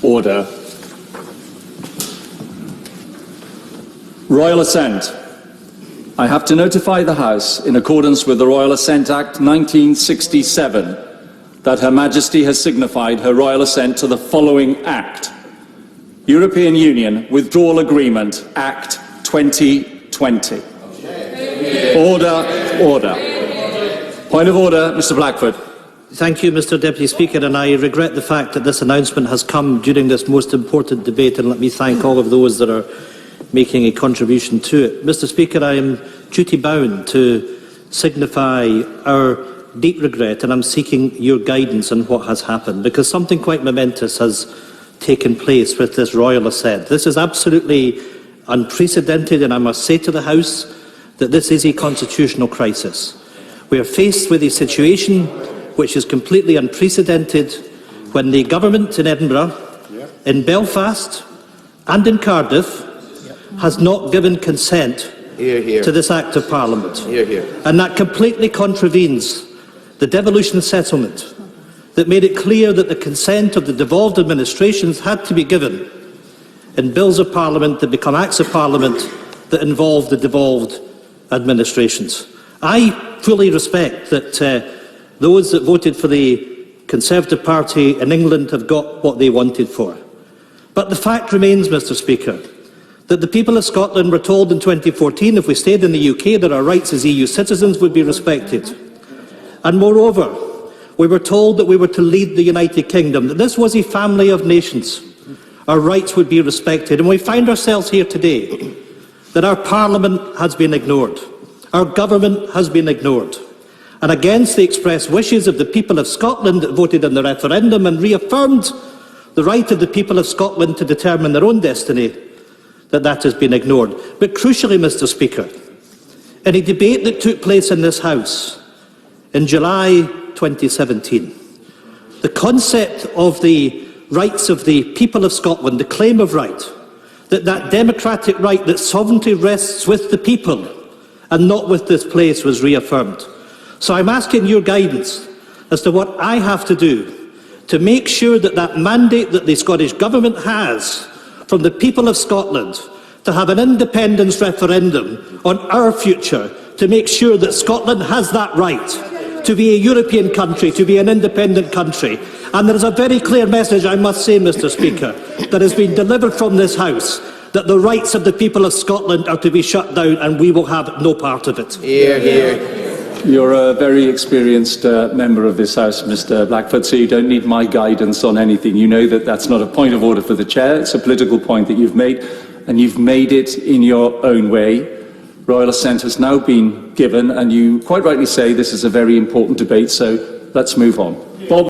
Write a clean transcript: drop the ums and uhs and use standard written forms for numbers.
Order. Royal Assent. I have to notify the House, in accordance with the Royal Assent Act 1967, that Her Majesty has signified her royal assent to the following Act. European Union Withdrawal Agreement, Act 2020. Order. Point of order, Mr. Blackford. Thank you, Mr. Deputy Speaker, and I regret the fact that this announcement has come during this most important debate, and let me thank all of those that are making a contribution to it. Mr. Speaker, I am duty-bound to signify our deep regret, and I'm seeking your guidance on what has happened, because something quite momentous has taken place with this royal assent. This is absolutely unprecedented, and I must say to the House that this is a constitutional crisis. We are faced with a situation which is completely unprecedented when the government in Edinburgh, in Belfast and in Cardiff has not given consent to this Act of Parliament. And that completely contravenes the devolution settlement that made it clear that the consent of the devolved administrations had to be given in Bills of Parliament that become Acts of Parliament that involve the devolved administrations. I fully respect that those that voted for the Conservative Party in England have got what they wanted for. But the fact remains, Mr. Speaker, that the people of Scotland were told in 2014 if we stayed in the UK that our rights as EU citizens would be respected. And moreover, we were told that we were to lead the United Kingdom, that this was a family of nations. Our rights would be respected. And we find ourselves here today that our Parliament has been ignored. Our government has been ignored. And against the express wishes of the people of Scotland that voted in the referendum and reaffirmed the right of the people of Scotland to determine their own destiny, that has been ignored. But crucially, Mr. Speaker, in a debate that took place in this House in July 2017, the concept of the rights of the people of Scotland, the claim of right, that democratic right, that sovereignty rests with the people and not with this place, was reaffirmed. So I'm asking your guidance as to what I have to do to make sure that that mandate that the Scottish Government has from the people of Scotland to have an independence referendum on our future, to make sure that Scotland has that right to be a European country, to be an independent country. And there is a very clear message, I must say, Mr. Speaker, that has been delivered from this House, that the rights of the people of Scotland are to be shut down, and we will have no part of it. Hear, hear. You're a very experienced member of this House, Mr. Blackford, so you don't need my guidance on anything. You know that that's not a point of order for the Chair. It's a political point that you've made, and you've made it in your own way. Royal assent has now been given, and you quite rightly say this is a very important debate, so let's move on. Bob.